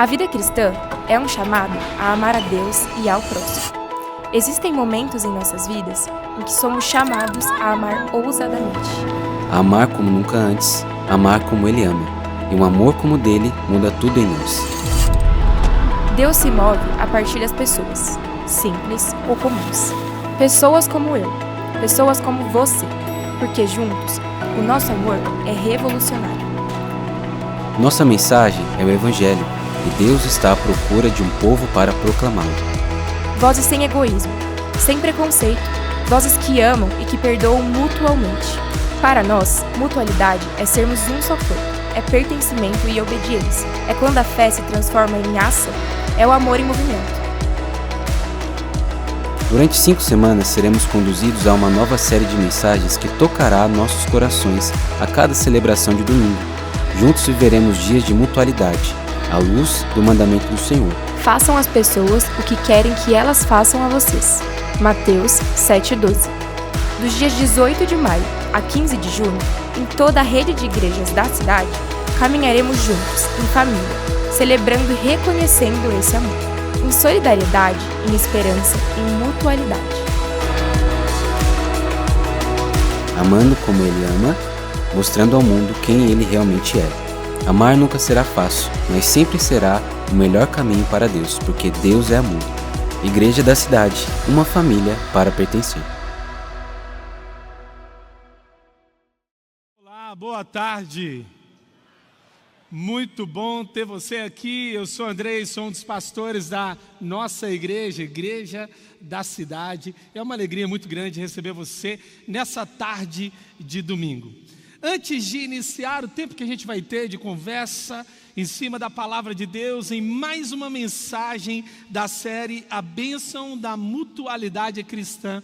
A vida cristã é um chamado a amar a Deus e ao próximo. Existem momentos em nossas vidas em que somos chamados a amar ousadamente. A amar como nunca antes, amar como Ele ama. E um amor como o dele muda tudo em nós. Deus se move a partir das pessoas, simples ou comuns. Pessoas como eu, pessoas como você, porque juntos o nosso amor é revolucionário. Nossa mensagem é o Evangelho, e Deus está à procura de um povo para proclamá-lo. Vozes sem egoísmo, sem preconceito, vozes que amam e que perdoam mutualmente. Para nós, mutualidade é sermos um só corpo, é pertencimento e obediência, é quando a fé se transforma em ação, é o amor em movimento. Durante 5 semanas seremos conduzidos a uma nova série de mensagens que tocará nossos corações a cada celebração de domingo. Juntos viveremos dias de mutualidade, à luz do mandamento do Senhor. Façam às pessoas o que querem que elas façam a vocês. Mateus 7,12. Dos dias 18 de maio a 15 de junho, em toda a rede de igrejas da cidade, caminharemos juntos, em família, celebrando e reconhecendo esse amor. Em solidariedade, em esperança, em mutualidade. Amando como Ele ama, mostrando ao mundo quem Ele realmente é. Amar nunca será fácil, mas sempre será o melhor caminho para Deus, porque Deus é amor. Igreja da Cidade, uma família para pertencer. Olá, boa tarde. Muito bom ter você aqui. Eu sou Andrei, sou um dos pastores da nossa igreja, Igreja da Cidade. É uma alegria muito grande receber você nessa tarde de domingo. Antes de iniciar o tempo que a gente vai ter de conversa em cima da palavra de Deus, em mais uma mensagem da série A Bênção da Mutualidade Cristã,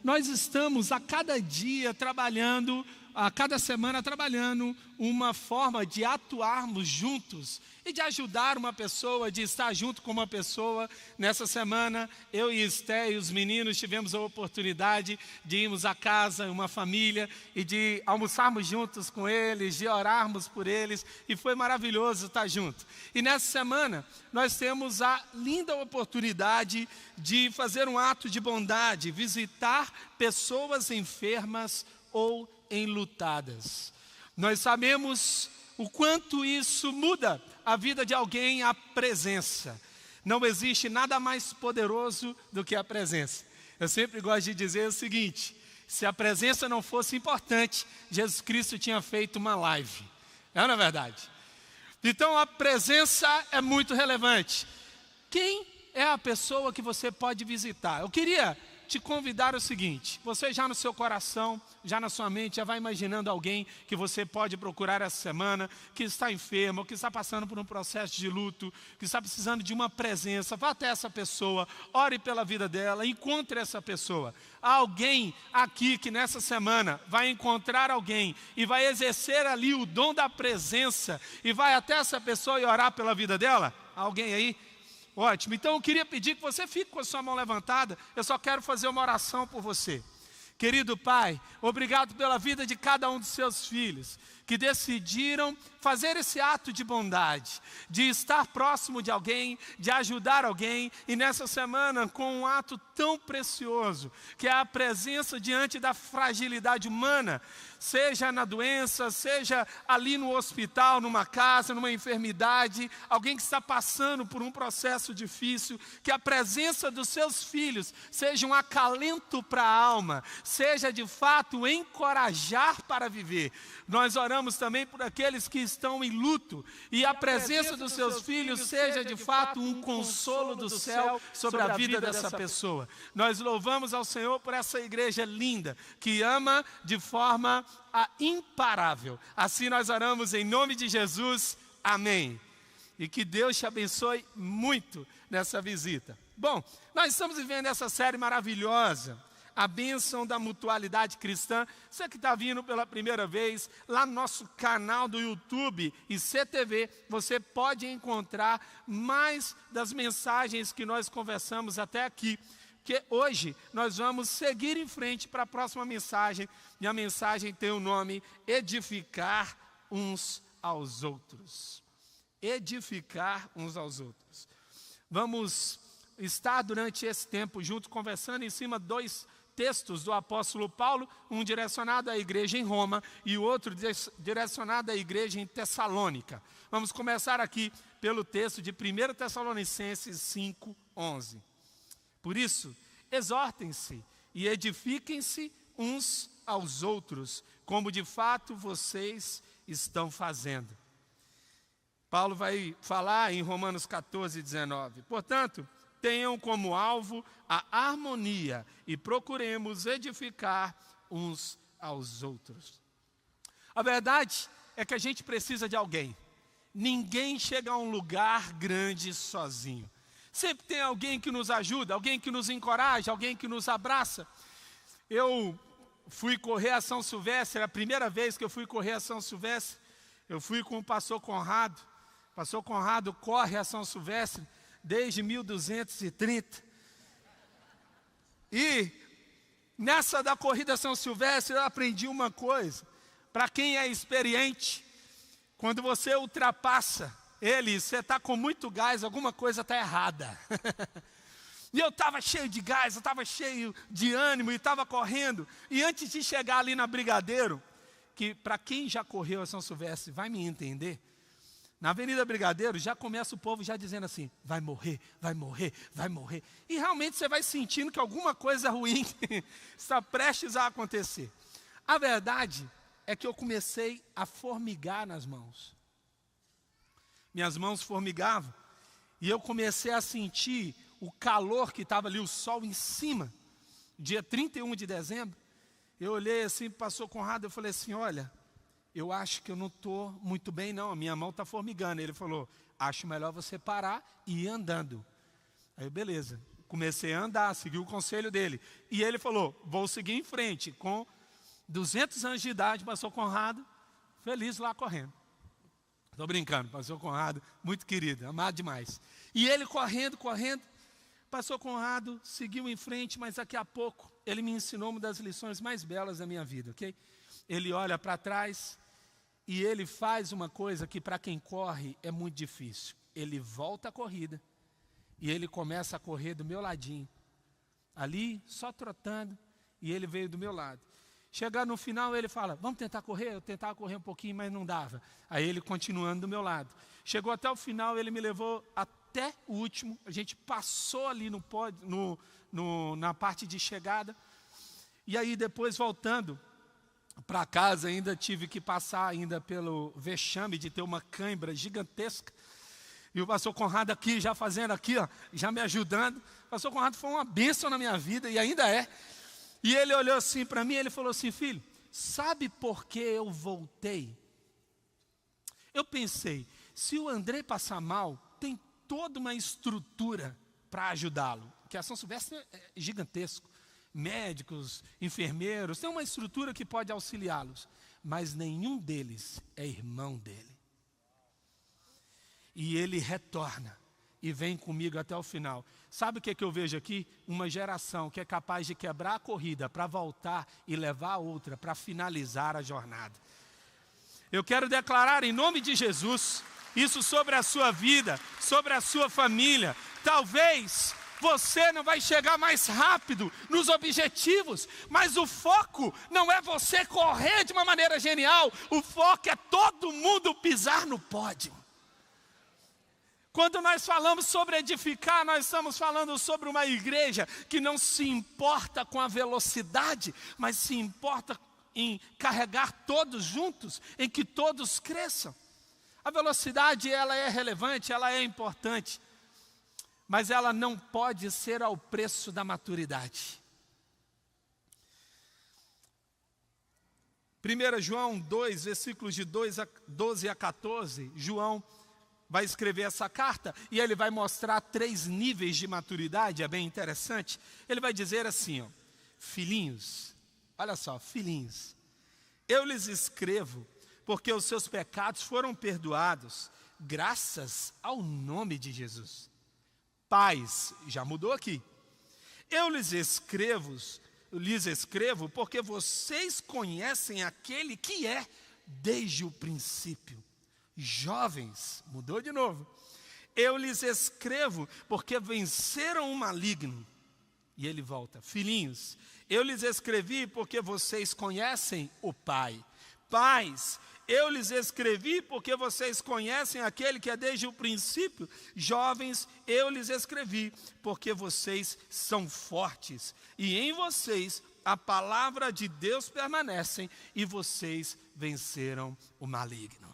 nós estamos a cada dia trabalhando, a cada semana trabalhando uma forma de atuarmos juntos e de ajudar uma pessoa, de estar junto com uma pessoa. Nessa semana, eu e Esté e os meninos tivemos a oportunidade de irmos à casa, uma família, e de almoçarmos juntos com eles, de orarmos por eles, e foi maravilhoso estar junto. E nessa semana, nós temos a linda oportunidade de fazer um ato de bondade, visitar pessoas enfermas ou enlutadas. Nós sabemos o quanto isso muda a vida de alguém, a presença. Não existe nada mais poderoso do que a presença. Eu sempre gosto de dizer o seguinte: se a presença não fosse importante, Jesus Cristo tinha feito uma live. Não é verdade? Então a presença é muito relevante. Quem é a pessoa que você pode visitar? Eu queria te convidar o seguinte: você já no seu coração, já na sua mente, já vai imaginando alguém que você pode procurar essa semana, que está enfermo, ou que está passando por um processo de luto, que está precisando de uma presença. Vá até essa pessoa, ore pela vida dela, encontre essa pessoa. Há alguém aqui que nessa semana vai encontrar alguém e vai exercer ali o dom da presença e vai até essa pessoa e orar pela vida dela? Há alguém aí? Ótimo, então eu queria pedir que você fique com a sua mão levantada. Eu só quero fazer uma oração por você. Querido Pai, obrigado pela vida de cada um dos seus filhos, que decidiram fazer esse ato de bondade, de estar próximo de alguém, de ajudar alguém, e nessa semana com um ato tão precioso, que é a presença diante da fragilidade humana, seja na doença, seja ali no hospital, numa casa, numa enfermidade, alguém que está passando por um processo difícil, que a presença dos seus filhos seja um acalento para a alma, seja de fato encorajar para viver. Nós oramos também por aqueles que estão em luto, e a presença dos seus filhos seja de fato um consolo do céu sobre a vida dessa pessoa. Nós louvamos ao Senhor por essa igreja linda, que ama de forma imparável. Assim nós oramos em nome de Jesus, amém. E que Deus te abençoe muito nessa visita. Bom, nós estamos vivendo essa série maravilhosa, A Bênção da Mutualidade Cristã. Você que está vindo pela primeira vez, lá no nosso canal do YouTube e CTV, você pode encontrar mais das mensagens que nós conversamos até aqui. Que hoje nós vamos seguir em frente para a próxima mensagem, e a mensagem tem o nome Edificar uns aos outros. edificar uns aos outros. Vamos estar durante esse tempo juntos conversando em cima de 2 textos do apóstolo Paulo, um direcionado à igreja em Roma e o outro direcionado à igreja em Tessalônica. Vamos começar aqui pelo texto de 1 Tessalonicenses 5:11. Por isso, exortem-se e edifiquem-se uns aos outros, como de fato vocês estão fazendo. Paulo vai falar em Romanos 14:19. Portanto, tenham como alvo a harmonia e procuremos edificar uns aos outros. A verdade é que a gente precisa de alguém. Ninguém chega a um lugar grande sozinho. Sempre tem alguém que nos ajuda, alguém que nos encoraja, alguém que nos abraça. Eu fui correr a São Silvestre, a primeira vez que eu fui correr a São Silvestre, eu fui com o pastor Conrado. O pastor Conrado corre a São Silvestre desde 1230. E nessa da corrida São Silvestre eu aprendi uma coisa. Para quem é experiente, quando você ultrapassa ele, você está com muito gás, alguma coisa está errada. E eu estava cheio de gás, eu estava cheio de ânimo e estava correndo. E antes de chegar ali na Brigadeiro, que para quem já correu a São Silvestre vai me entender, na Avenida Brigadeiro já começa o povo já dizendo assim, vai morrer, vai morrer, vai morrer. E realmente você vai sentindo que alguma coisa ruim está prestes a acontecer. A verdade é que eu comecei a formigar nas mãos. Minhas mãos formigavam e eu comecei a sentir o calor que estava ali, o sol em cima. Dia 31 de dezembro, eu olhei assim, passou Conrado, eu falei assim, olha, eu acho que eu não estou muito bem não, a minha mão está formigando. Ele falou, acho melhor você parar e ir andando. Aí beleza, comecei a andar, segui o conselho dele. E ele falou, vou seguir em frente. Com 200 anos de idade, pastor Conrado, feliz lá correndo. Estou brincando, pastor Conrado, muito querido, amado demais. E ele correndo, pastor Conrado seguiu em frente, mas daqui a pouco ele me ensinou uma das lições mais belas da minha vida, ok? Ele olha para trás e ele faz uma coisa que para quem corre é muito difícil. Ele volta a corrida e ele começa a correr do meu ladinho. Ali, só trotando, e ele veio do meu lado. Chegar no final, ele fala, vamos tentar correr? Eu tentava correr um pouquinho, mas não dava. Aí ele continuando do meu lado. Chegou até o final, ele me levou até o último. A gente passou ali na parte de chegada. E aí depois voltando para casa, ainda tive que passar ainda pelo vexame de ter uma cãibra gigantesca. E o pastor Conrado aqui, já fazendo aqui, ó, já me ajudando. O pastor Conrado foi uma bênção na minha vida e ainda é. E ele olhou assim para mim, ele falou assim, filho, sabe por que eu voltei? Eu pensei, se o André passar mal, tem toda uma estrutura para ajudá-lo. Porque a São Silvestre é gigantesco. Médicos, enfermeiros, tem uma estrutura que pode auxiliá-los. Mas nenhum deles é irmão dele. E ele retorna e vem comigo até o final. Sabe o que eu vejo aqui? Uma geração que é capaz de quebrar a corrida para voltar e levar a outra para finalizar a jornada. Eu quero declarar em nome de Jesus isso sobre a sua vida, sobre a sua família. Talvez você não vai chegar mais rápido nos objetivos, mas o foco não é você correr de uma maneira genial, o foco é todo mundo pisar no pódio. Quando nós falamos sobre edificar, nós estamos falando sobre uma igreja que não se importa com a velocidade, mas se importa em carregar todos juntos, em que todos cresçam. A velocidade, ela é relevante, ela é importante, mas ela não pode ser ao preço da maturidade. 1 João 2, versículos de 12 a 14, João vai escrever essa carta e ele vai mostrar 3 níveis de maturidade, é bem interessante. Ele vai dizer assim, ó, filhinhos, olha só, filhinhos, eu lhes escrevo porque os seus pecados foram perdoados, graças ao nome de Jesus. Pais, já mudou aqui. Eu lhes escrevo porque vocês conhecem aquele que é desde o princípio. Jovens, mudou de novo. Eu lhes escrevo porque venceram o maligno. E ele volta. Filhinhos, eu lhes escrevi porque vocês conhecem o Pai. Pais, eu lhes escrevi porque vocês conhecem aquele que é desde o princípio. Jovens, eu lhes escrevi porque vocês são fortes. E em vocês a palavra de Deus permanece e vocês venceram o maligno.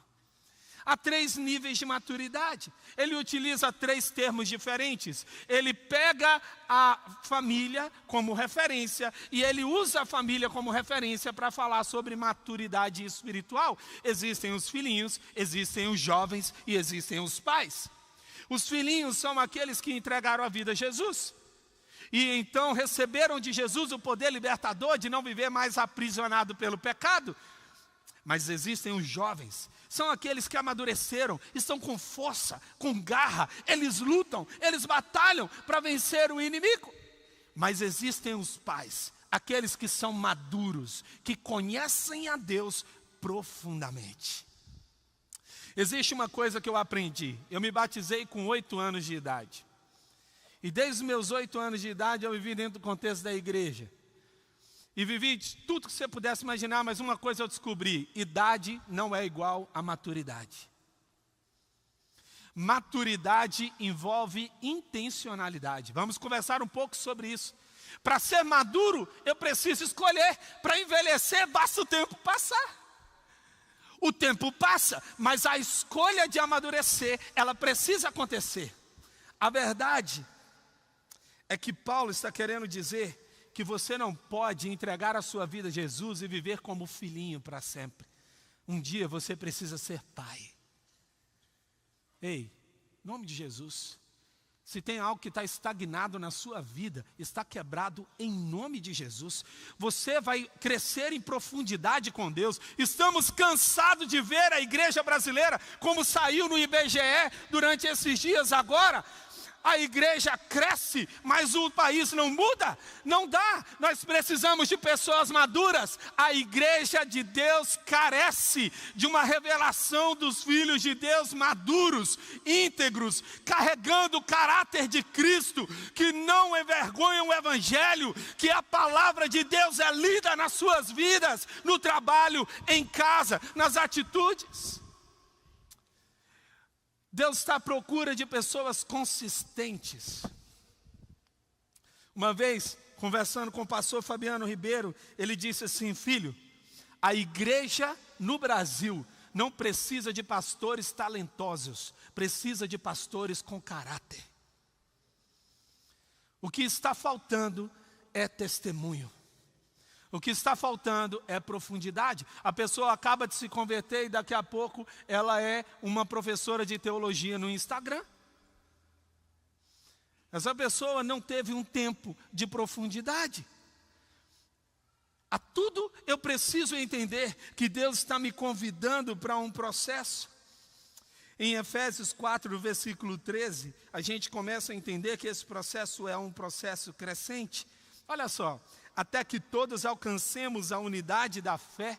Há 3 níveis de maturidade. Ele utiliza 3 termos diferentes. Ele pega a família como referência e ele usa a família como referência para falar sobre maturidade espiritual. Existem os filhinhos, existem os jovens e existem os pais. Os filhinhos são aqueles que entregaram a vida a Jesus. E então receberam de Jesus o poder libertador de não viver mais aprisionado pelo pecado. Mas existem os jovens, são aqueles que amadureceram, estão com força, com garra, eles lutam, eles batalham para vencer o inimigo. Mas existem os pais, aqueles que são maduros, que conhecem a Deus profundamente. Existe uma coisa que eu aprendi, eu me batizei com 8 anos de idade. E desde os meus 8 anos de idade eu vivi dentro do contexto da igreja. E vivi tudo que você pudesse imaginar, mas uma coisa eu descobri: idade não é igual a maturidade. Maturidade envolve intencionalidade. Vamos conversar um pouco sobre isso. Para ser maduro, eu preciso escolher. Para envelhecer, basta o tempo passar. O tempo passa, mas a escolha de amadurecer, ela precisa acontecer. A verdade é que Paulo está querendo dizer que você não pode entregar a sua vida a Jesus e viver como filhinho para sempre. Um dia você precisa ser pai. Ei, em nome de Jesus, se tem algo que está estagnado na sua vida, está quebrado em nome de Jesus. Você vai crescer em profundidade com Deus. Estamos cansados de ver a igreja brasileira, como saiu no IBGE durante esses dias agora. A igreja cresce, mas o país não muda. Não dá, nós precisamos de pessoas maduras. A igreja de Deus carece de uma revelação dos filhos de Deus maduros, íntegros, carregando o caráter de Cristo, que não envergonham o evangelho, que a palavra de Deus é lida nas suas vidas, no trabalho, em casa, nas atitudes. Deus está à procura de pessoas consistentes. Uma vez, conversando com o pastor Fabiano Ribeiro, ele disse assim: filho, a igreja no Brasil não precisa de pastores talentosos, precisa de pastores com caráter. O que está faltando é testemunho. O que está faltando é profundidade. A pessoa acaba de se converter e daqui a pouco ela é uma professora de teologia no Instagram. Essa pessoa não teve um tempo de profundidade. A tudo eu preciso entender que Deus está me convidando para um processo. Em Efésios 4, versículo 13, a gente começa a entender que esse processo é um processo crescente. Olha só, até que todos alcancemos a unidade da fé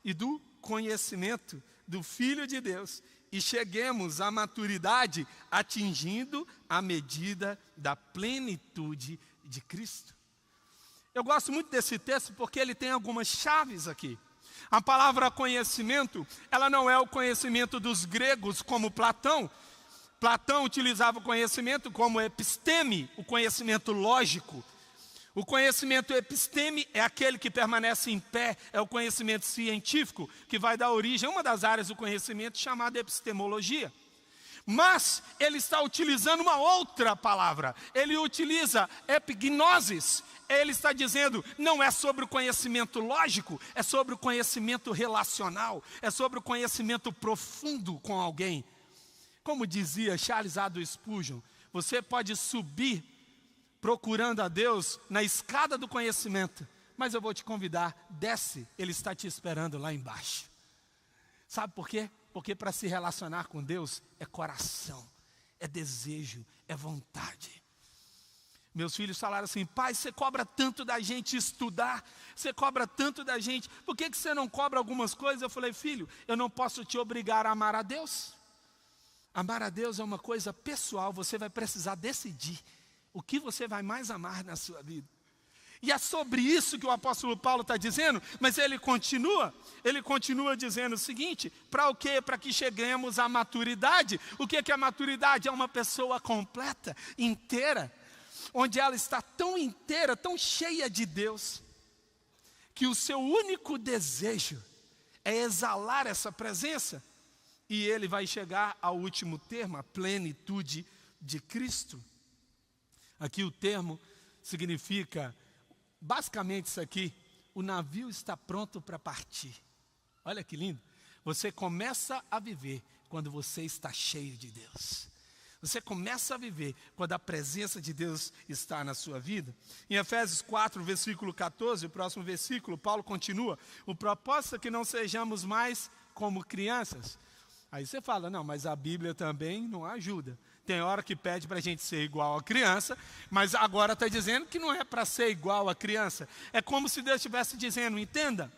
e do conhecimento do Filho de Deus e cheguemos à maturidade, atingindo a medida da plenitude de Cristo. Eu gosto muito desse texto porque ele tem algumas chaves aqui. A palavra conhecimento, ela não é o conhecimento dos gregos como Platão. Platão utilizava o conhecimento como episteme, o conhecimento lógico. O conhecimento episteme é aquele que permanece em pé, é o conhecimento científico, que vai dar origem a uma das áreas do conhecimento chamada epistemologia. Mas ele está utilizando uma outra palavra, ele utiliza epignosis. Ele está dizendo, não é sobre o conhecimento lógico, é sobre o conhecimento relacional, é sobre o conhecimento profundo com alguém. Como dizia Charles A. Spurgeon, você pode subir procurando a Deus na escada do conhecimento, mas eu vou te convidar, desce, Ele está te esperando lá embaixo. Sabe por quê? Porque para se relacionar com Deus é coração, é desejo, é vontade. Meus filhos falaram assim: pai, você cobra tanto da gente estudar, você cobra tanto da gente, por que você não cobra algumas coisas? Eu falei: filho, eu não posso te obrigar a amar a Deus. Amar a Deus é uma coisa pessoal, você vai precisar decidir o que você vai mais amar na sua vida. E é sobre isso que o apóstolo Paulo está dizendo, mas ele continua dizendo o seguinte: para o quê? Para que cheguemos à maturidade. O que é a maturidade? É uma pessoa completa, inteira, onde ela está tão inteira, tão cheia de Deus, que o seu único desejo é exalar essa presença, e ele vai chegar ao último termo, a plenitude de Cristo. Aqui o termo significa, basicamente isso aqui: o navio está pronto para partir. Olha que lindo. Você começa a viver quando você está cheio de Deus. Você começa a viver quando a presença de Deus está na sua vida. Em Efésios 4, versículo 14, o próximo versículo, Paulo continua: o propósito é que não sejamos mais como crianças. Aí você fala: não, mas a Bíblia também não ajuda. Tem hora que pede para a gente ser igual a criança, mas agora está dizendo que não é para ser igual a criança. É como se Deus estivesse dizendo: entenda,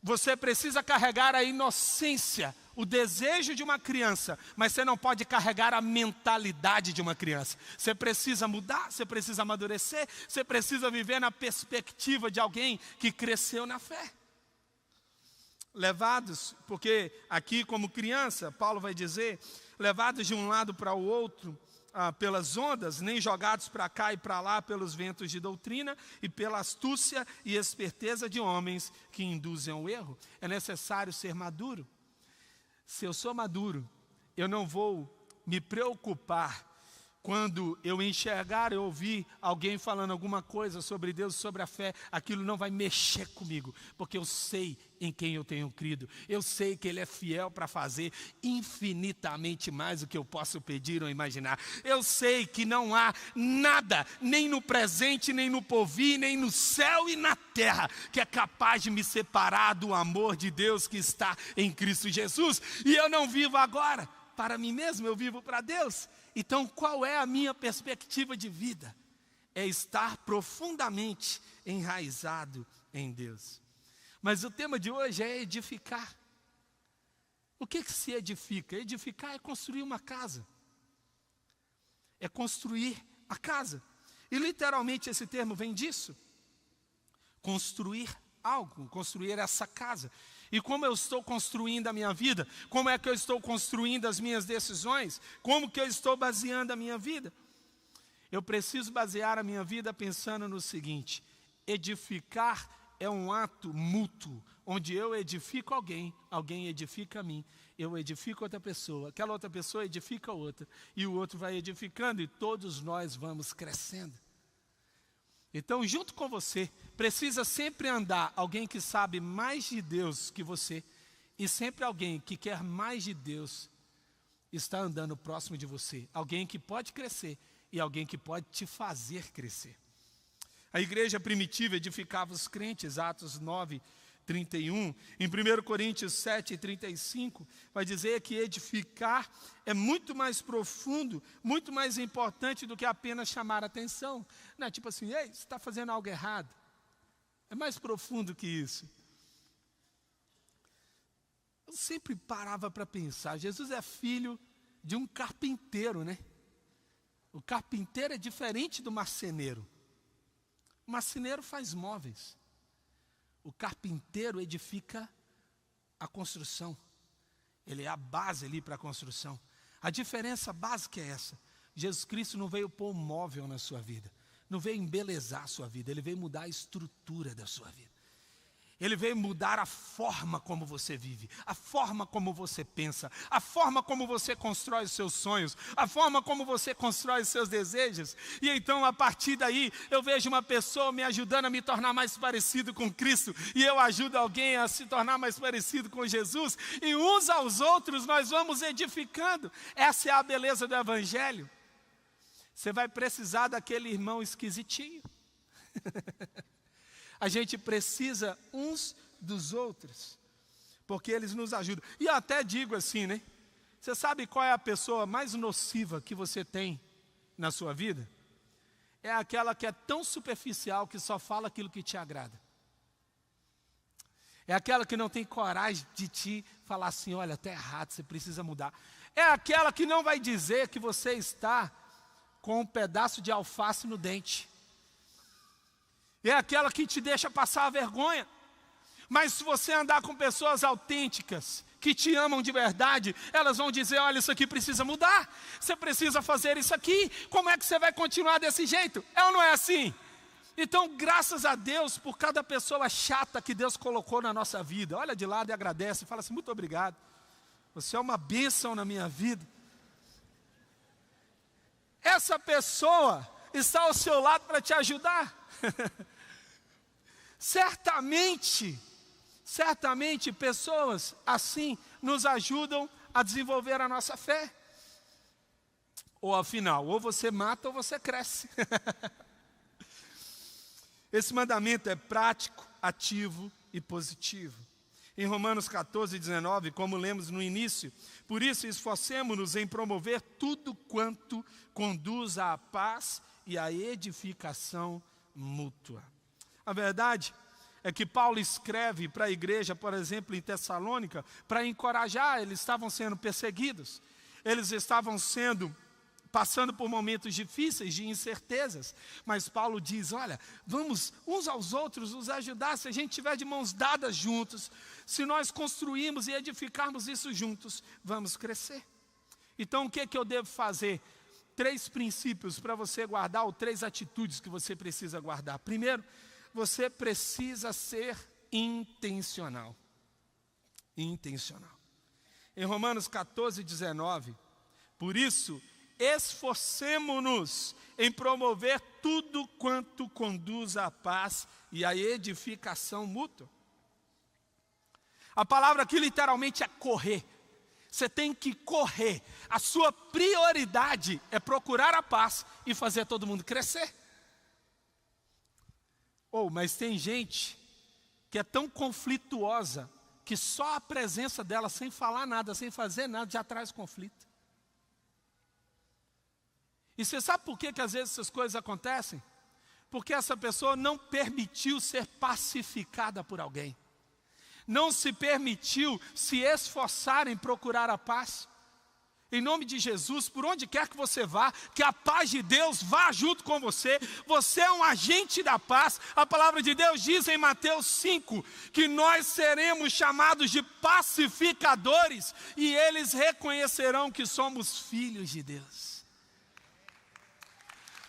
você precisa carregar a inocência, o desejo de uma criança, mas você não pode carregar a mentalidade de uma criança. Você precisa mudar, você precisa amadurecer, você precisa viver na perspectiva de alguém que cresceu na fé. Levados, porque aqui como criança, Paulo vai dizer, levados de um lado para o outro pelas ondas, nem jogados para cá e para lá pelos ventos de doutrina e pela astúcia e esperteza de homens que induzem ao erro. É necessário ser maduro. Se eu sou maduro, eu não vou me preocupar quando eu enxergar, eu ouvir alguém falando alguma coisa sobre Deus, sobre a fé. Aquilo não vai mexer comigo, porque eu sei em quem eu tenho crido. Eu sei que Ele é fiel para fazer infinitamente mais do que eu posso pedir ou imaginar. Eu sei que não há nada, nem no presente, nem no porvir, nem no céu e na terra, que é capaz de me separar do amor de Deus que está em Cristo Jesus. E eu não vivo agora para mim mesmo, eu vivo para Deus. Então, qual é a minha perspectiva de vida? É estar profundamente enraizado em Deus. Mas o tema de hoje é edificar. O que se edifica? Edificar é construir uma casa. É construir a casa. E literalmente esse termo vem disso. Construir algo, construir essa casa. E como eu estou construindo a minha vida? Como é que eu estou construindo as minhas decisões? Como que eu estou baseando a minha vida? Eu preciso basear a minha vida pensando no seguinte: edificar é um ato mútuo, onde eu edifico alguém, alguém edifica a mim, eu edifico outra pessoa, aquela outra pessoa edifica outra, e o outro vai edificando, e todos nós vamos crescendo. Então, junto com você, precisa sempre andar alguém que sabe mais de Deus que você, e sempre alguém que quer mais de Deus está andando próximo de você. Alguém que pode crescer e alguém que pode te fazer crescer. A igreja primitiva edificava os crentes, Atos 9, 31. Em 1 Coríntios 7, 35, vai dizer que edificar é muito mais profundo, muito mais importante do que apenas chamar a atenção. Não é tipo assim: ei, você está fazendo algo errado. É mais profundo que isso. Eu sempre parava para pensar, Jesus é filho de um carpinteiro, né? O carpinteiro é diferente do marceneiro. O marceneiro faz móveis. O carpinteiro edifica a construção. Ele é a base ali para a construção. A diferença básica é essa: Jesus Cristo não veio pôr um móvel na sua vida, não veio embelezar a sua vida, Ele veio mudar a estrutura da sua vida. Ele veio mudar a forma como você vive, a forma como você pensa, a forma como você constrói os seus sonhos, a forma como você constrói os seus desejos. E então, a partir daí, eu vejo uma pessoa me ajudando a me tornar mais parecido com Cristo, e eu ajudo alguém a se tornar mais parecido com Jesus, e uns aos outros nós vamos edificando. Essa é a beleza do Evangelho. Você vai precisar daquele irmão esquisitinho. A gente precisa uns dos outros, porque eles nos ajudam. E eu até digo assim, né? Você sabe qual é a pessoa mais nociva que você tem na sua vida? é aquela que é tão superficial que só fala aquilo que te agrada. É aquela que não tem coragem de te falar assim, olha, está errado, você precisa mudar. É aquela que não vai dizer que você está com um pedaço de alface no dente. É aquela que te deixa passar a vergonha. Mas se você andar com pessoas autênticas, que te amam de verdade, elas vão dizer, olha, isso aqui precisa mudar. Você precisa fazer isso aqui. Como é que você vai continuar desse jeito? É ou não é assim? Então, graças a Deus por cada pessoa chata que Deus colocou na nossa vida. Olha de lado e agradece, fala assim, muito obrigado. Você é uma bênção na minha vida. Essa pessoa está ao seu lado para te ajudar. Certamente pessoas assim nos ajudam a desenvolver a nossa fé. Ou afinal, ou você mata ou você cresce. Esse mandamento é prático, ativo e positivo. Em Romanos 14, 19, como lemos no início, por isso esforcemo-nos em promover tudo quanto conduz à paz e à edificação mútua. A verdade é que Paulo escreve para a igreja, por exemplo, em Tessalônica, para encorajar. Eles estavam sendo perseguidos, eles estavam passando por momentos difíceis, de incertezas, mas Paulo diz, olha, vamos uns aos outros nos ajudar, se a gente estiver de mãos dadas juntos, se nós construirmos e edificarmos isso juntos, vamos crescer. Então o que eu devo fazer? 3 princípios para você guardar, ou 3 atitudes que você precisa guardar. Primeiro, você precisa ser intencional. Intencional. Em Romanos 14, 19, por isso, esforcemo-nos em promover tudo quanto conduz à paz e à edificação mútua. A palavra aqui literalmente é correr. Você tem que correr. A sua prioridade é procurar a paz e fazer todo mundo crescer. Mas tem gente que é tão conflituosa que só a presença dela, sem falar nada, sem fazer nada, já traz conflito. E você sabe por que às vezes essas coisas acontecem? Porque essa pessoa não permitiu ser pacificada por alguém. Não se permitiu se esforçar em procurar a paz. Em nome de Jesus, por onde quer que você vá, que a paz de Deus vá junto com você. Você é um agente da paz. A palavra de Deus diz em Mateus 5, que nós seremos chamados de pacificadores, e eles reconhecerão que somos filhos de Deus.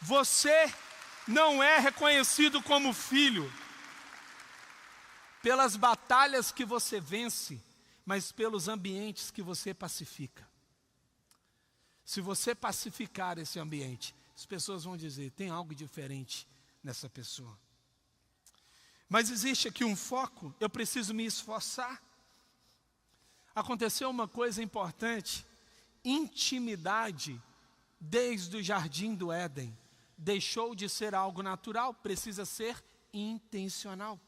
Você não é reconhecido como filho pelas batalhas que você vence, mas pelos ambientes que você pacifica. Se você pacificar esse ambiente, as pessoas vão dizer, tem algo diferente nessa pessoa. Mas existe aqui um foco, eu preciso me esforçar. Aconteceu uma coisa importante, intimidade, desde o jardim do Éden, deixou de ser algo natural, precisa ser intencional.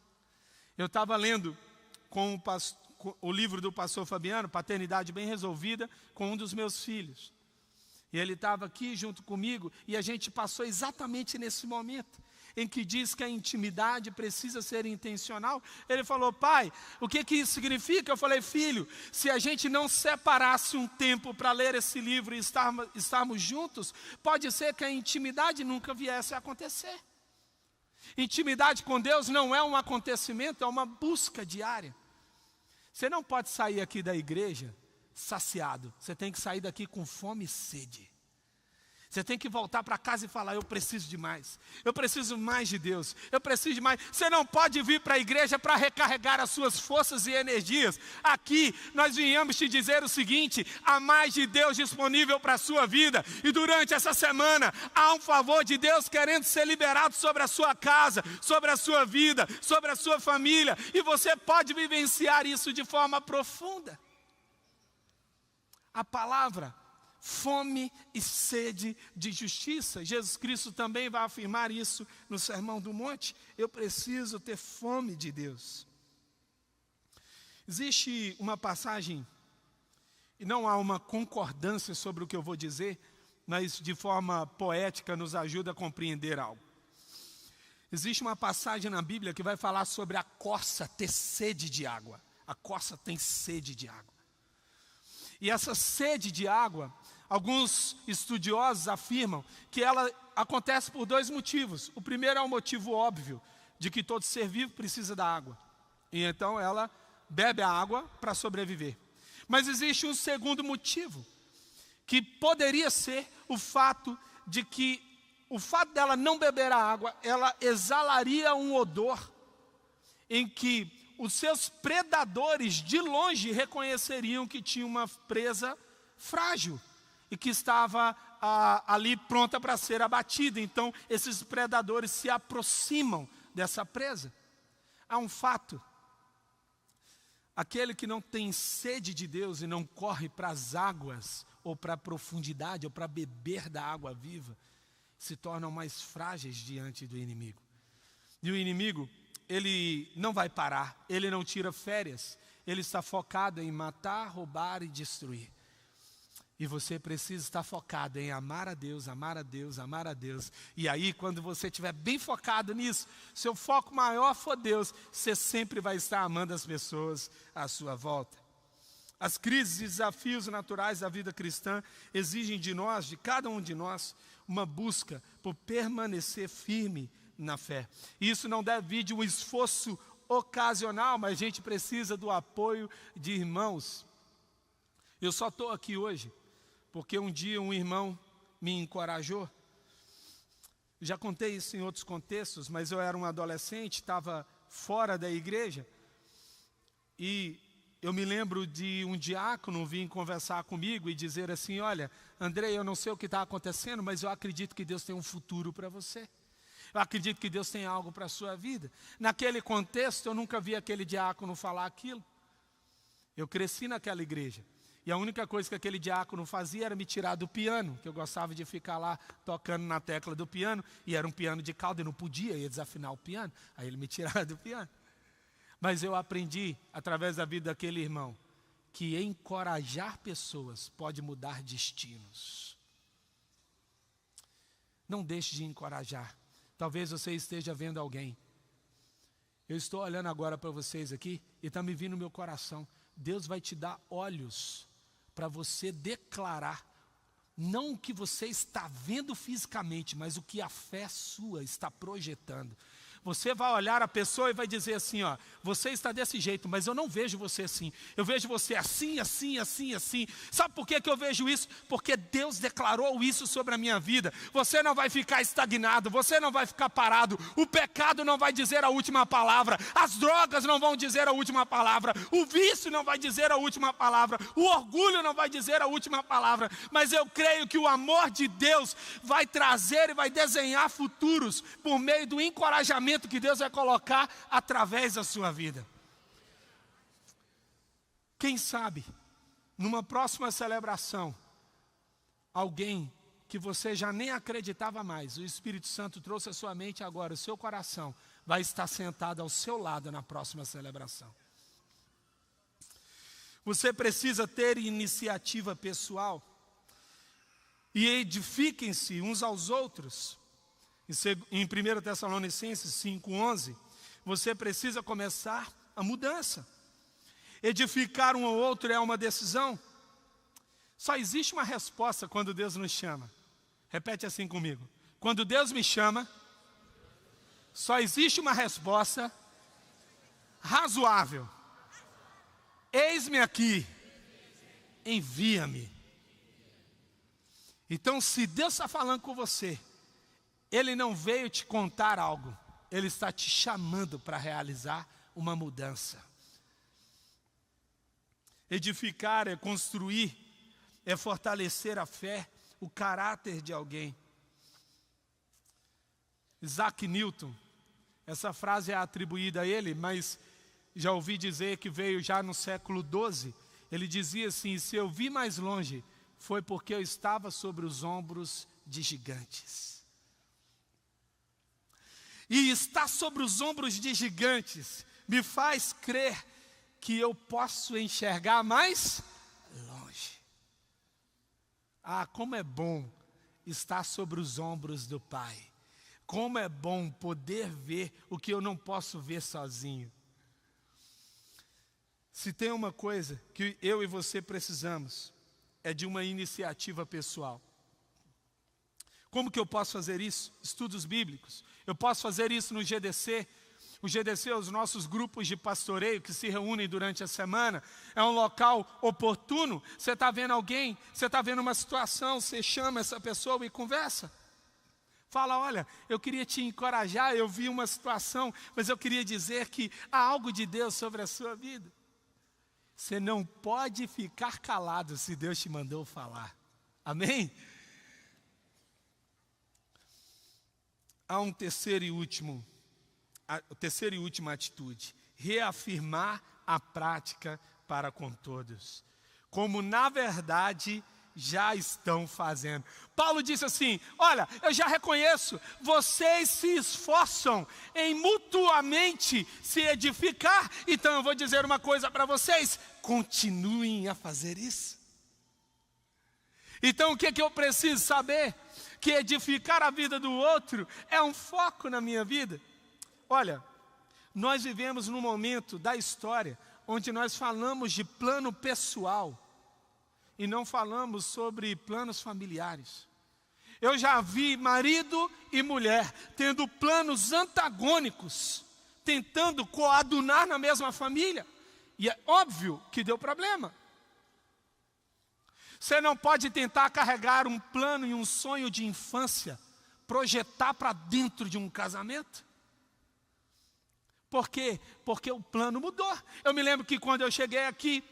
Eu estava lendo com o livro do pastor Fabiano, Paternidade Bem Resolvida, com um dos meus filhos. E ele estava aqui junto comigo, e a gente passou exatamente nesse momento, em que diz que a intimidade precisa ser intencional. Ele falou, pai, o que isso significa? Eu falei, filho, se a gente não separasse um tempo para ler esse livro e estarmos juntos, pode ser que a intimidade nunca viesse a acontecer. Intimidade com Deus não é um acontecimento, é uma busca diária. Você não pode sair aqui da igreja saciado, você tem que sair daqui com fome e sede. Você tem que voltar para casa e falar, eu preciso de mais. Eu preciso mais de Deus. Eu preciso de mais. Você não pode vir para a igreja para recarregar as suas forças e energias. Aqui nós viemos te dizer o seguinte, há mais de Deus disponível para a sua vida. E durante essa semana, há um favor de Deus querendo ser liberado sobre a sua casa, sobre a sua vida, sobre a sua família. E você pode vivenciar isso de forma profunda. A palavra fome e sede de justiça. Jesus Cristo também vai afirmar isso no Sermão do Monte. Eu preciso ter fome de Deus. Existe uma passagem, e não há uma concordância sobre o que eu vou dizer, mas de forma poética nos ajuda a compreender algo. Existe uma passagem na Bíblia que vai falar sobre a corça ter sede de água. A corça tem sede de água. E essa sede de água, alguns estudiosos afirmam que ela acontece por dois motivos. O primeiro é um motivo óbvio, de que todo ser vivo precisa da água. E então ela bebe a água para sobreviver. Mas existe um segundo motivo, que poderia ser o fato de que o fato dela não beber a água, ela exalaria um odor em que os seus predadores de longe reconheceriam que tinha uma presa frágil e que estava ali pronta para ser abatida. Então esses predadores se aproximam dessa presa. Há um fato: aquele que não tem sede de Deus e não corre para as águas, ou para a profundidade, ou para beber da água viva, se tornam mais frágeis diante do inimigo. E o inimigo, ele não vai parar, ele não tira férias, ele está focado em matar, roubar e destruir. E você precisa estar focado em amar a Deus, amar a Deus, amar a Deus. E aí, quando você estiver bem focado nisso, seu foco maior for Deus, você sempre vai estar amando as pessoas à sua volta. As crises e desafios naturais da vida cristã exigem de nós, de cada um de nós, uma busca por permanecer firme na fé. E isso não deve vir de um esforço ocasional, mas a gente precisa do apoio de irmãos. Eu só estou aqui hoje porque um dia um irmão me encorajou. Já contei isso em outros contextos, mas eu era um adolescente, estava fora da igreja, e eu me lembro de um diácono vir conversar comigo e dizer assim: olha, Andrei, eu não sei o que está acontecendo, mas eu acredito que Deus tem um futuro para você. Eu acredito que Deus tem algo para a sua vida. Naquele contexto, eu nunca vi aquele diácono falar aquilo. Eu cresci naquela igreja. E a única coisa que aquele diácono fazia era me tirar do piano, que eu gostava de ficar lá tocando na tecla do piano, e era um piano de cauda, e não podia, ia desafinar o piano, aí ele me tirava do piano. Mas eu aprendi, através da vida daquele irmão, que encorajar pessoas pode mudar destinos. Não deixe de encorajar. Talvez você esteja vendo alguém. Eu estou olhando agora para vocês aqui, e está me vindo no meu coração. Deus vai te dar olhos para você declarar, não o que você está vendo fisicamente, mas o que a fé sua está projetando. Você vai olhar a pessoa e vai dizer assim, ó, você está desse jeito, mas eu não vejo você assim. Eu vejo você assim, assim, assim, assim. Sabe por que eu vejo isso? Porque Deus declarou isso sobre a minha vida. Você não vai ficar estagnado, você não vai ficar parado. O pecado não vai dizer a última palavra. As drogas não vão dizer a última palavra. O vício não vai dizer a última palavra. O orgulho não vai dizer a última palavra. Mas eu creio que o amor de Deus vai trazer e vai desenhar futuros por meio do encorajamento que Deus vai colocar através da sua vida. Quem sabe, numa próxima celebração, alguém que você já nem acreditava mais, o Espírito Santo trouxe à sua mente agora, o seu coração, vai estar sentado ao seu lado na próxima celebração. Você precisa ter iniciativa pessoal e edifiquem-se uns aos outros. Em 1 Tessalonicenses 5,11, você precisa começar a mudança. Edificar um ao outro é uma decisão. Só existe uma resposta quando Deus nos chama. Repete assim comigo. Quando Deus me chama, só existe uma resposta razoável. Eis-me aqui, envia-me. Então, se Deus está falando com você, Ele não veio te contar algo, Ele está te chamando para realizar uma mudança. Edificar é construir, é fortalecer a fé, o caráter de alguém. Isaac Newton, essa frase é atribuída a ele, mas já ouvi dizer que veio já no século XII. Ele dizia assim: se eu vi mais longe, foi porque eu estava sobre os ombros de gigantes. E estar sobre os ombros de gigantes me faz crer que eu posso enxergar mais longe. Ah, como é bom está sobre os ombros do Pai. Como é bom poder ver o que eu não posso ver sozinho. Se tem uma coisa que eu e você precisamos, é de uma iniciativa pessoal. Como que eu posso fazer isso? Estudos bíblicos. Eu posso fazer isso no GDC. O GDC é os nossos grupos de pastoreio que se reúnem durante a semana. É um local oportuno. Você está vendo alguém, você está vendo uma situação, você chama essa pessoa e conversa. Fala, olha, eu queria te encorajar, eu vi uma situação, mas eu queria dizer que há algo de Deus sobre a sua vida. Você não pode ficar calado se Deus te mandou falar. Amém? Há um terceira e última atitude. Reafirmar a prática para com todos. Como na verdade já estão fazendo. Paulo disse assim, olha, eu já reconheço, vocês se esforçam em mutuamente se edificar, então eu vou dizer uma coisa para vocês, continuem a fazer isso. Então o que eu preciso saber? Que edificar a vida do outro é um foco na minha vida. Olha, nós vivemos num momento da história onde nós falamos de plano pessoal e não falamos sobre planos familiares. Eu já vi marido e mulher tendo planos antagônicos, tentando coadunar na mesma família, e é óbvio que deu problema. Você não pode tentar carregar um plano e um sonho de infância, projetar para dentro de um casamento. Por quê? Porque o plano mudou. Eu me lembro que quando eu cheguei aqui,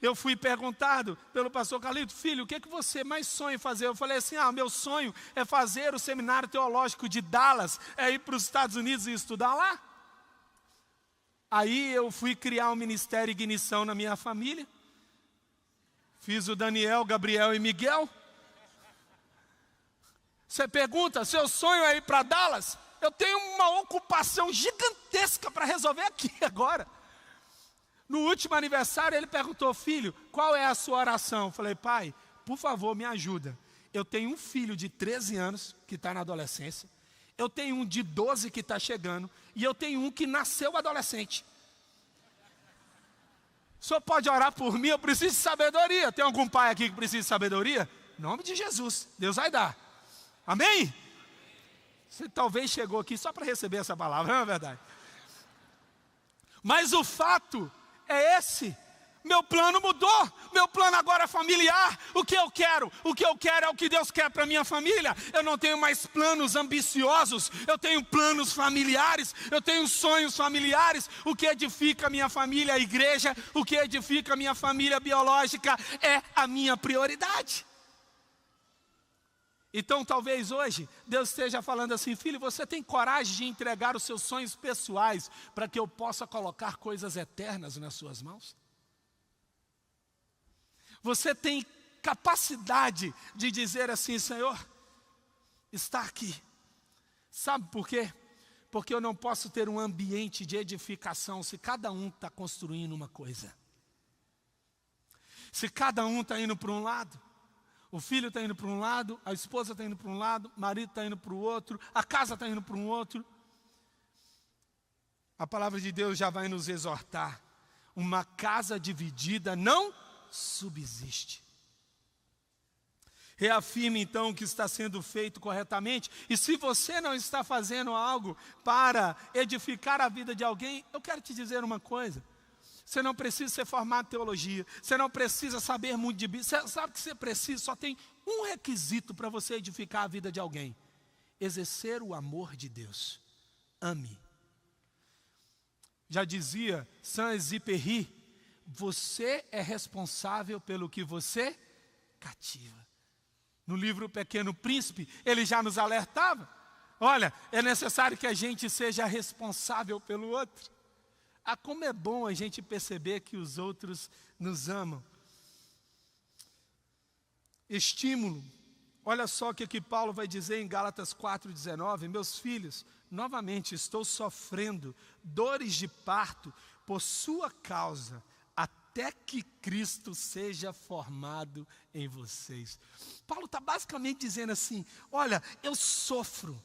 eu fui perguntado pelo pastor Carlito, filho, o que você mais sonha em fazer? Eu falei assim, meu sonho é fazer o seminário teológico de Dallas, é ir para os Estados Unidos e estudar lá. Aí eu fui criar um ministério Ignição na minha família. Fiz o Daniel, Gabriel e Miguel. Você pergunta, seu sonho é ir para Dallas? Eu tenho uma ocupação gigantesca para resolver aqui agora. No último aniversário ele perguntou, filho, qual é a sua oração? Eu falei, pai, por favor me ajuda. Eu tenho um filho de 13 anos que está na adolescência. Eu tenho um de 12 que está chegando. E eu tenho um que nasceu adolescente. O senhor pode orar por mim? Eu preciso de sabedoria. Tem algum pai aqui que precisa de sabedoria? Em nome de Jesus, Deus vai dar. Amém? Você talvez chegou aqui só para receber essa palavra, não é verdade? Mas o fato é esse. Meu plano mudou. Meu plano agora é familiar. O que eu quero? O que eu quero é o que Deus quer para minha família. Eu não tenho mais planos ambiciosos. Eu tenho planos familiares. Eu tenho sonhos familiares. O que edifica a minha família, a igreja, o que edifica a minha família biológica é a minha prioridade. Então talvez hoje Deus esteja falando assim, filho, você tem coragem de entregar os seus sonhos pessoais para que eu possa colocar coisas eternas nas suas mãos? Você tem capacidade de dizer assim, Senhor, está aqui. Sabe por quê? Porque eu não posso ter um ambiente de edificação se cada um está construindo uma coisa. Se cada um está indo para um lado, o filho está indo para um lado, a esposa está indo para um lado, o marido está indo para o outro, a casa está indo para um outro. A palavra de Deus já vai nos exortar. Uma casa dividida não subsiste. Reafirme então o que está sendo feito corretamente. E se você não está fazendo algo para edificar a vida de alguém, eu quero te dizer uma coisa. Você não precisa ser formado em teologia. Você não precisa saber muito de Bíblia. Você sabe que você precisa, só tem um requisito para você edificar a vida de alguém. Exercer o amor de Deus. Ame. Já dizia Saint-Exupéry, você é responsável pelo que você cativa. No livro Pequeno Príncipe, ele já nos alertava. Olha, é necessário que a gente seja responsável pelo outro. Como é bom a gente perceber que os outros nos amam. Estímulo. Olha só o que Paulo vai dizer em Gálatas 4,19. Meus filhos, novamente estou sofrendo dores de parto por sua causa há até que Cristo seja formado em vocês. Paulo está basicamente dizendo assim: olha, eu sofro,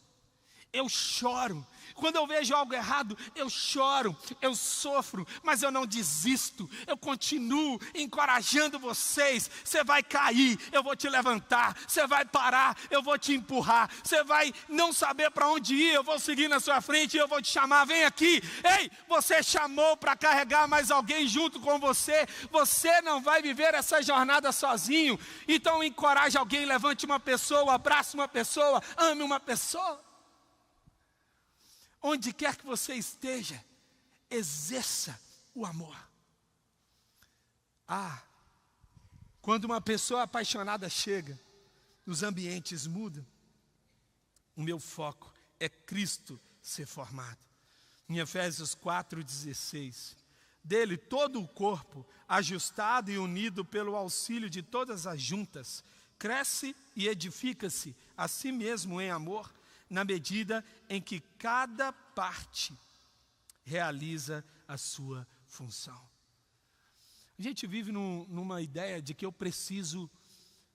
eu choro. Quando eu vejo algo errado, eu choro, eu sofro, mas eu não desisto. Eu continuo encorajando vocês. Você vai cair, eu vou te levantar. Você vai parar, eu vou te empurrar. Você vai não saber para onde ir, eu vou seguir na sua frente e eu vou te chamar. Vem aqui. Ei, você chamou para carregar mais alguém junto com você. Você não vai viver essa jornada sozinho. Então encoraje alguém, levante uma pessoa, abrace uma pessoa, ame uma pessoa. Onde quer que você esteja, exerça o amor. Quando uma pessoa apaixonada chega, os ambientes mudam. O meu foco é Cristo ser formado. Em Efésios 4,16, dele todo o corpo, ajustado e unido pelo auxílio de todas as juntas, cresce e edifica-se a si mesmo em amor, na medida em que cada parte realiza a sua função. A gente vive numa ideia de que eu preciso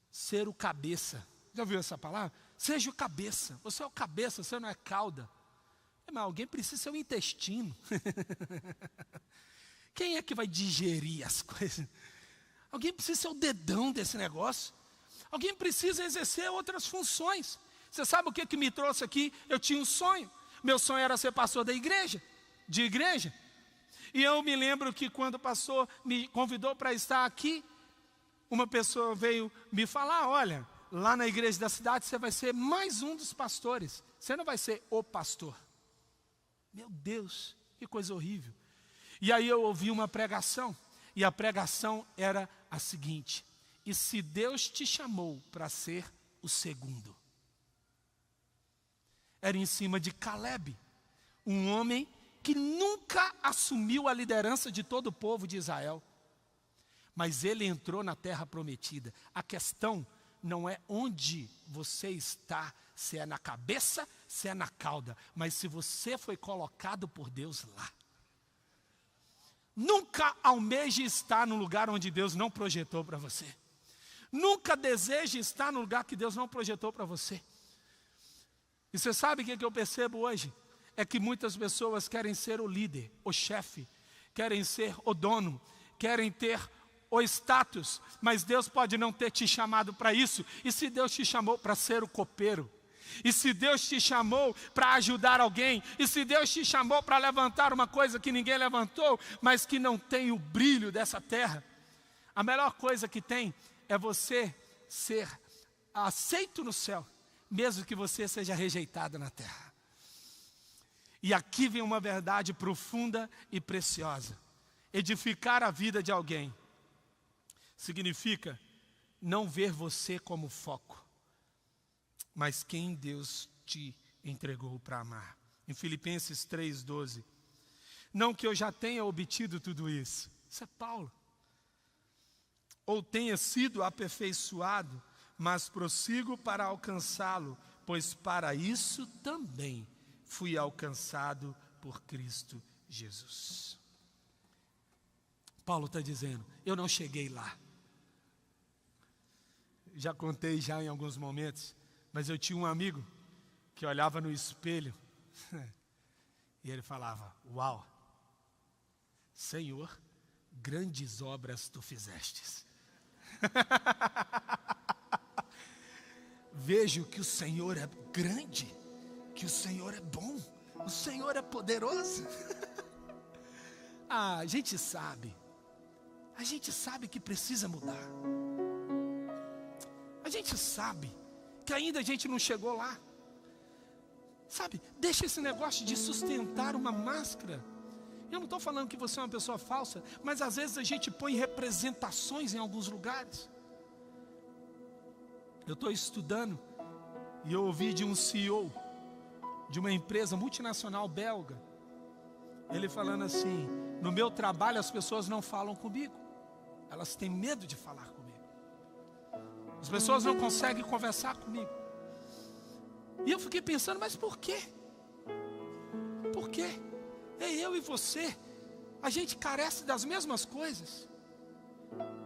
ser o cabeça. Já ouviu essa palavra? Seja o cabeça. Você é o cabeça, você não é cauda. Mas alguém precisa ser o intestino. Quem é que vai digerir as coisas? Alguém precisa ser o dedão desse negócio. Alguém precisa exercer outras funções. Você sabe o que me trouxe aqui? Eu tinha um sonho. Meu sonho era ser pastor de igreja. E eu me lembro que quando o pastor me convidou para estar aqui, uma pessoa veio me falar: olha, lá na igreja da cidade você vai ser mais um dos pastores. Você não vai ser o pastor. Meu Deus, que coisa horrível. E aí eu ouvi uma pregação. E a pregação era a seguinte: e se Deus te chamou para ser o segundo? Era em cima de Caleb, um homem que nunca assumiu a liderança de todo o povo de Israel. Mas ele entrou na terra prometida. A questão não é onde você está, se é na cabeça, se é na cauda, mas se você foi colocado por Deus lá. Nunca almeje estar no lugar onde Deus não projetou para você. Nunca deseje estar no lugar que Deus não projetou para você. E você sabe o que eu percebo hoje? É que muitas pessoas querem ser o líder, o chefe, querem ser o dono, querem ter o status, mas Deus pode não ter te chamado para isso. E se Deus te chamou para ser o copeiro? E se Deus te chamou para ajudar alguém? E se Deus te chamou para levantar uma coisa que ninguém levantou, mas que não tem o brilho dessa terra? A melhor coisa que tem é você ser aceito no céu, mesmo que você seja rejeitado na terra. E aqui vem uma verdade profunda e preciosa. Edificar a vida de alguém significa não ver você como foco, mas quem Deus te entregou para amar. Em Filipenses 3,12, não que eu já tenha obtido tudo isso, isso é Paulo, ou tenha sido aperfeiçoado, mas prossigo para alcançá-lo, pois para isso também fui alcançado por Cristo Jesus. Paulo está dizendo, eu não cheguei lá. Já contei já em alguns momentos, mas eu tinha um amigo que olhava no espelho e ele falava: uau, Senhor, grandes obras tu fizestes. Vejo que o Senhor é grande, que o Senhor é bom, o Senhor é poderoso. A gente sabe que precisa mudar. A gente sabe que ainda a gente não chegou lá. Sabe, deixa esse negócio de sustentar uma máscara. Eu não estou falando que você é uma pessoa falsa, mas às vezes a gente põe representações em alguns lugares. Eu estou estudando e eu ouvi de um CEO de uma empresa multinacional belga, ele falando assim: no meu trabalho as pessoas não falam comigo, elas têm medo de falar comigo. As pessoas não conseguem conversar comigo. E eu fiquei pensando, mas por quê? Por quê? Eu e você, a gente carece das mesmas coisas.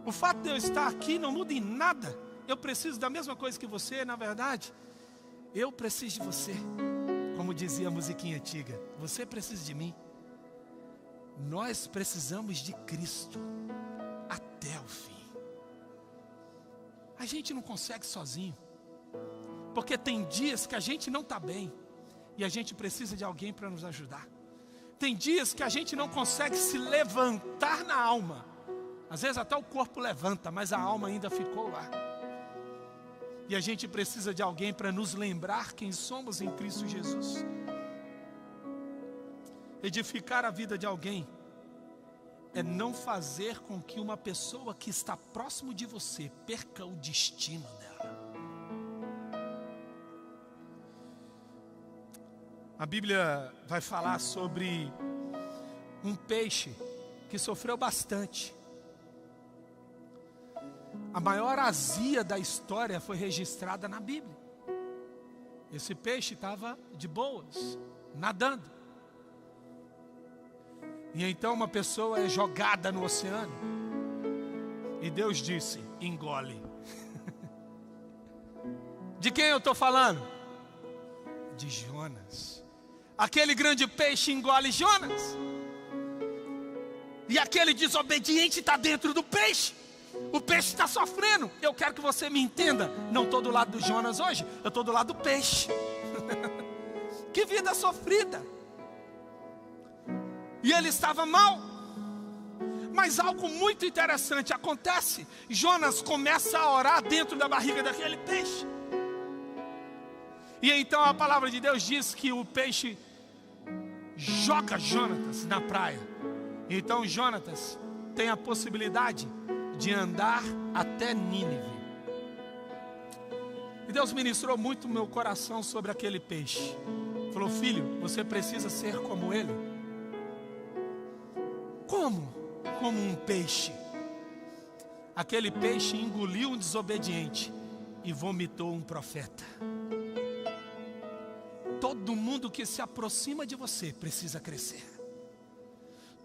O fato de eu estar aqui não muda em nada. Eu preciso da mesma coisa que você, na verdade. Eu preciso de você. Como dizia a musiquinha antiga, você precisa de mim. Nós precisamos de Cristo até o fim. A gente não consegue sozinho. Porque tem dias que a gente não está bem e a gente precisa de alguém para nos ajudar. Tem dias que a gente não consegue se levantar na alma. Às vezes até o corpo levanta, mas a alma ainda ficou lá. E a gente precisa de alguém para nos lembrar quem somos em Cristo Jesus. Edificar a vida de alguém é não fazer com que uma pessoa que está próximo de você perca o destino dela. A Bíblia vai falar sobre um peixe que sofreu bastante. A maior azia da história foi registrada na Bíblia. Esse peixe estava de boas, nadando. E então uma pessoa é jogada no oceano. E Deus disse, engole. De quem eu estou falando? De Jonas. Aquele grande peixe engole Jonas. E aquele desobediente está dentro do peixe. O peixe está sofrendo. Eu quero que você me entenda. Não estou do lado do Jonas hoje. Eu estou do lado do peixe. Que vida sofrida. E ele estava mal. Mas algo muito interessante acontece. Jonas começa a orar dentro da barriga daquele peixe. E então a palavra de Deus diz que o peixe joga Jonatas na praia. Então Jonatas tem a possibilidade de andar até Nínive. E Deus ministrou muito no meu coração sobre aquele peixe. Falou, filho, você precisa ser como ele. Como? Como um peixe. Aquele peixe engoliu um desobediente e vomitou um profeta. Todo mundo que se aproxima de você precisa crescer.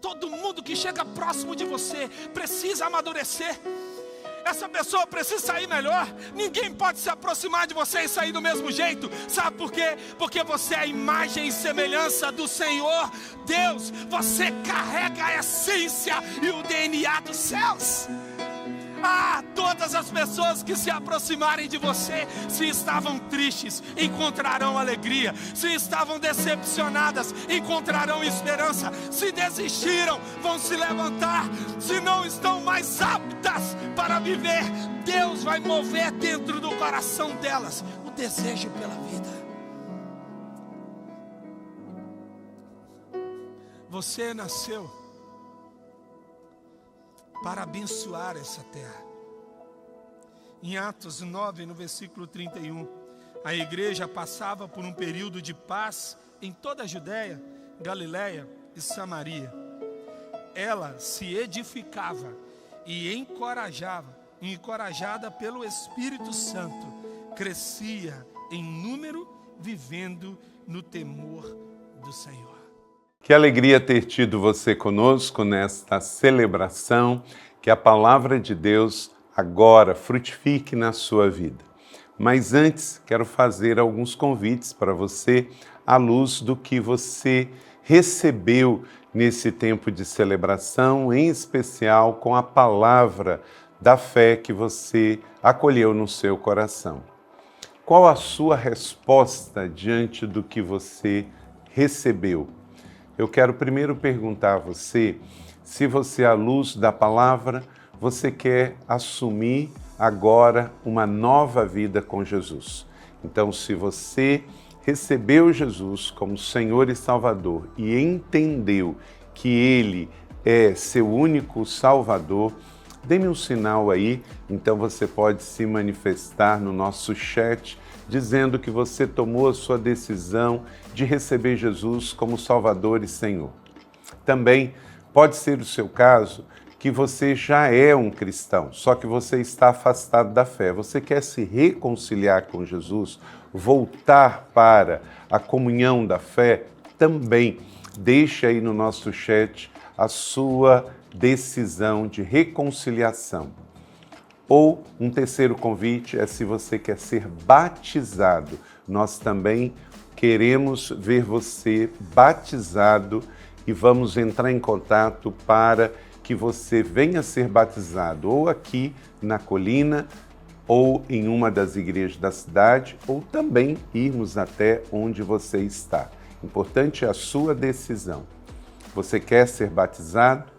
Todo mundo que chega próximo de você precisa amadurecer. Essa pessoa precisa sair melhor. Ninguém pode se aproximar de você e sair do mesmo jeito. Sabe por quê? Porque você é a imagem e semelhança do Senhor Deus. Você carrega a essência e o DNA dos céus. Todas as pessoas que se aproximarem de você, se estavam tristes, encontrarão alegria. Se estavam decepcionadas, encontrarão esperança. Se desistiram, vão se levantar. Se não estão mais aptas para viver, Deus vai mover dentro do coração delas o desejo pela vida. Você nasceu para abençoar essa terra. Em Atos 9, no versículo 31, a igreja passava por um período de paz em toda a Judéia, Galiléia e Samaria. Ela se edificava e encorajada pelo Espírito Santo, crescia em número, vivendo no temor do Senhor. Que alegria ter tido você conosco nesta celebração, que a palavra de Deus agora frutifique na sua vida. Mas antes, quero fazer alguns convites para você, à luz do que você recebeu nesse tempo de celebração, em especial com a palavra da fé que você acolheu no seu coração. Qual a sua resposta diante do que você recebeu? Eu quero primeiro perguntar a você se você, à luz da palavra, você quer assumir agora uma nova vida com Jesus. Então, se você recebeu Jesus como Senhor e Salvador e entendeu que Ele é seu único Salvador, dê-me um sinal aí, então você pode se manifestar no nosso chat, dizendo que você tomou a sua decisão de receber Jesus como Salvador e Senhor. Também pode ser o seu caso que você já é um cristão, só que você está afastado da fé. Você quer se reconciliar com Jesus, voltar para a comunhão da fé? Também deixe aí no nosso chat a sua decisão de reconciliação. Ou um terceiro convite é se você quer ser batizado. Nós também queremos ver você batizado e vamos entrar em contato para que você venha ser batizado ou aqui na colina ou em uma das igrejas da cidade ou também irmos até onde você está. Importante é a sua decisão. Você quer ser batizado?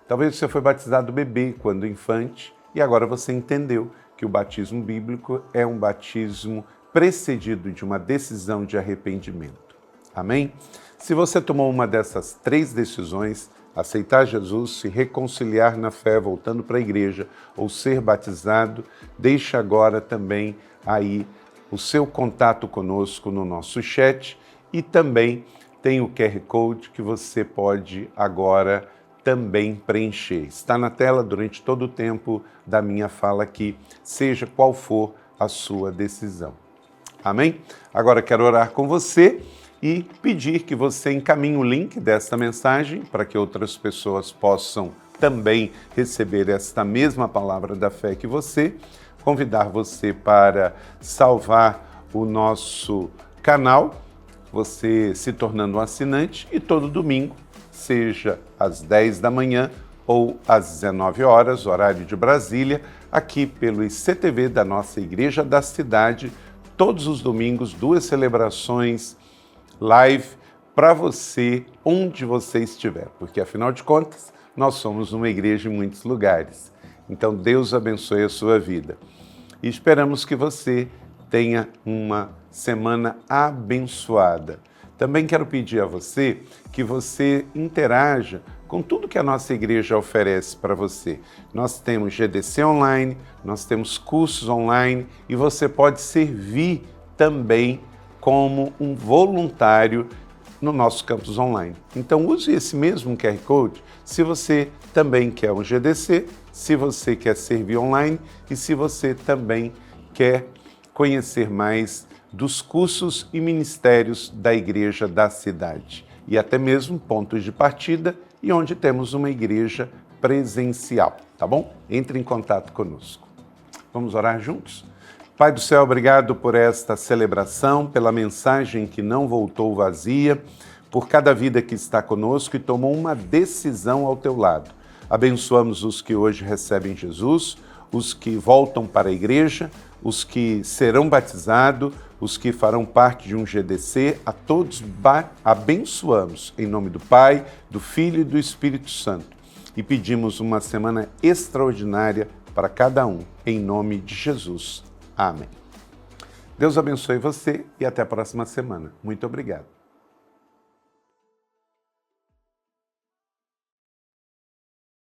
Talvez você foi batizado bebê quando infante e agora você entendeu que o batismo bíblico é um batismo precedido de uma decisão de arrependimento. Amém? Se você tomou uma dessas 3 decisões, aceitar Jesus, se reconciliar na fé, voltando para a igreja, ou ser batizado, deixe agora também aí o seu contato conosco no nosso chat e também tem o QR Code que você pode agora também preencher. Está na tela durante todo o tempo da minha fala aqui, seja qual for a sua decisão. Amém? Agora quero orar com você e pedir que você encaminhe o link desta mensagem para que outras pessoas possam também receber esta mesma palavra da fé que você. Convidar você para salvar o nosso canal, você se tornando um assinante, e todo domingo, seja às 10 da manhã ou às 19 horas, horário de Brasília, aqui pelo ICTV da nossa Igreja da Cidade, todos os domingos, 2 celebrações live para você, onde você estiver, porque afinal de contas, nós somos uma igreja em muitos lugares. Então, Deus abençoe a sua vida. E esperamos que você tenha uma semana abençoada. Também quero pedir a você que você interaja com tudo que a nossa igreja oferece para você. Nós temos GDC online, nós temos cursos online e você pode servir também como um voluntário no nosso campus online. Então use esse mesmo QR Code se você também quer um GDC, se você quer servir online e se você também quer conhecer mais dos cursos e ministérios da Igreja da Cidade e até mesmo pontos de partida e onde temos uma igreja presencial, tá bom? Entre em contato conosco. Vamos orar juntos? Pai do céu, obrigado por esta celebração, pela mensagem que não voltou vazia, por cada vida que está conosco e tomou uma decisão ao teu lado. Abençoamos os que hoje recebem Jesus, os que voltam para a igreja, os que serão batizados, os que farão parte de um GDC, a todos abençoamos em nome do Pai, do Filho e do Espírito Santo. E pedimos uma semana extraordinária para cada um, em nome de Jesus. Amém. Deus abençoe você e até a próxima semana. Muito obrigado.